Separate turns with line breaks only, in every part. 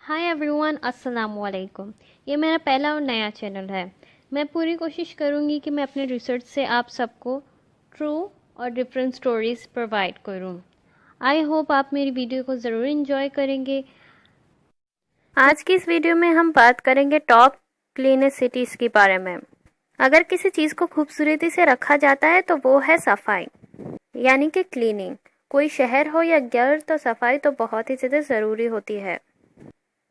Hi everyone, अस्सलाम वालेकुम। ये मेरा पहला और नया चैनल है। मैं पूरी कोशिश करूँगी कि मैं अपने रिसर्च से आप सबको ट्रू और डिफरेंट स्टोरीज़ प्रोवाइड करूँ। आई होप आप मेरी वीडियो को ज़रूर इन्जॉय करेंगे। आज की इस वीडियो में हम बात करेंगे टॉप क्लीनेस्ट सिटीज़ के बारे में। अगर किसी चीज़ को खूबसूरती से रखा जाता है तो वो है सफाई, यानी कि क्लीनिंग। कोई शहर हो या घर, तो सफाई तो बहुत ही ज़्यादा ज़रूरी होती है।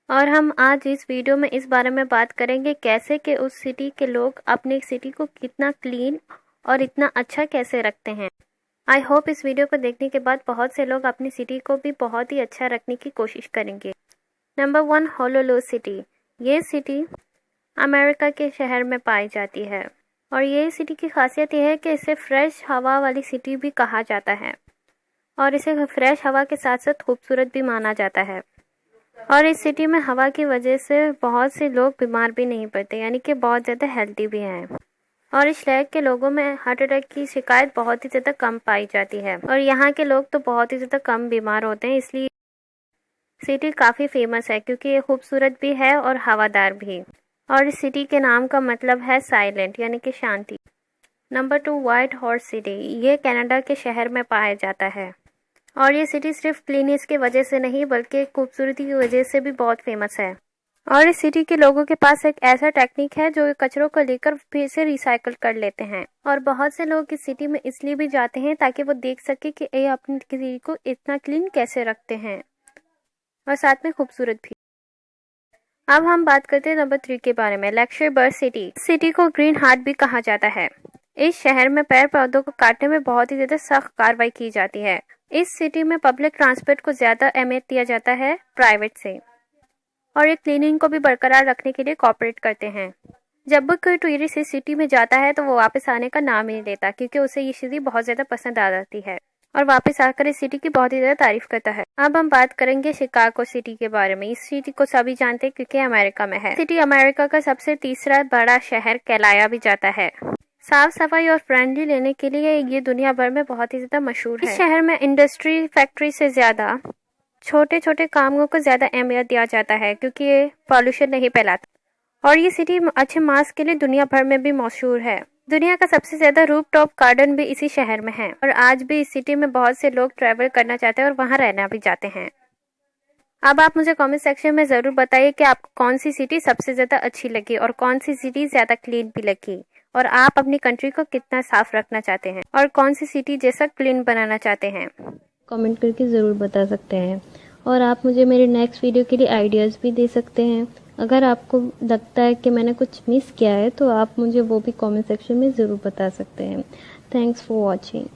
और हम आज इस वीडियो में इस बारे में बात करेंगे कैसे कि उस सिटी के लोग अपनी सिटी को कितना क्लीन और इतना अच्छा कैसे रखते हैं। आई होप इस वीडियो को देखने के बाद बहुत से लोग अपनी सिटी को भी बहुत ही अच्छा रखने की कोशिश करेंगे। Number 1, Honolulu city. ये सिटी अमेरिका के शहर में पाई जाती है और ये सिटी की खासियत यह है कि इसे फ्रेश हवा वाली सिटी भी कहा जाता है और इसे फ्रेश हवा के साथ साथ खूबसूरत भी माना जाता है। और इस सिटी में हवा की वजह से बहुत से लोग बीमार भी नहीं पड़ते, यानी कि बहुत ज़्यादा हेल्दी भी हैं। और इस शहर के लोगों में हार्ट अटैक की शिकायत बहुत ही ज़्यादा कम पाई जाती है और यहाँ के लोग तो बहुत ही ज़्यादा कम बीमार होते हैं। इसलिए सिटी काफ़ी फेमस है क्योंकि ये खूबसूरत भी है और हवादार भी। और इस सिटी के नाम का मतलब है साइलेंट, यानी कि शांति। Number 2, white horse city. ये कनाडा के शहर में पाया जाता है और ये सिटी सिर्फ क्लीनेस की वजह से नहीं बल्कि खूबसूरती की वजह से भी बहुत फेमस है। और इस सिटी के लोगों के पास एक ऐसा टेक्निक है जो कचरों को लेकर फिर से रिसाइकल कर लेते हैं। और बहुत से लोग इस सिटी में इसलिए भी जाते हैं ताकि वो देख सके कि ये अपनी सिटी को इतना क्लीन कैसे रखते हैं और साथ में खूबसूरत भी। अब हम बात करते हैं नंबर 3 के बारे में, लक्समबर्ग सिटी। सिटी को ग्रीन हार्ट भी कहा जाता है। इस शहर में पेड़ पौधों को काटने में बहुत ही ज्यादा सख्त कार्रवाई की जाती है। इस सिटी में पब्लिक ट्रांसपोर्ट को ज्यादा अहमियत दिया जाता है प्राइवेट से, और ये क्लीनिंग को भी बरकरार रखने के लिए कोऑपरेट करते हैं। जब भी कोई टूरिस्ट इस सिटी में जाता है तो वो वापस आने का नाम ही नहीं लेता क्योंकि उसे ये सिटी बहुत ज्यादा पसंद आ जाती है और वापस आकर इस सिटी की बहुत ही ज्यादा तारीफ करता है। अब हम बात करेंगे शिकागो सिटी के बारे में। इस सिटी को सभी जानते हैं क्योंकि अमेरिका में है। सिटी अमेरिका का सबसे तीसरा बड़ा शहर कहलाया भी जाता है। साफ सफाई और फ्रेंडली लेने के लिए ये दुनिया भर में बहुत ही ज्यादा मशहूर है। इस शहर में इंडस्ट्री फैक्ट्री से ज्यादा छोटे छोटे कामों को ज्यादा अहमियत दिया जाता है क्योंकि ये पॉल्यूशन नहीं फैलाता। और ये सिटी अच्छे मास्क के लिए दुनिया भर में भी मशहूर है। दुनिया का सबसे ज्यादा रूफटॉप गार्डन भी इसी शहर में है और आज भी इस सिटी में बहुत से लोग ट्रैवल करना चाहते हैं और वहाँ रहना भी चाहते हैं। अब आप मुझे कमेंट सेक्शन में जरूर बताइए कि आपको कौन सी सिटी सबसे ज्यादा अच्छी लगी और कौन सी सिटी ज्यादा क्लीन भी लगी, और आप अपनी कंट्री को कितना साफ रखना चाहते हैं और कौन सी सिटी जैसा क्लीन बनाना चाहते हैं। कमेंट करके ज़रूर बता सकते हैं और आप मुझे मेरे नेक्स्ट वीडियो के लिए आइडियाज़ भी दे सकते हैं। अगर आपको लगता है कि मैंने कुछ मिस किया है तो आप मुझे वो भी कमेंट सेक्शन में ज़रूर बता सकते हैं। Thanks for watching.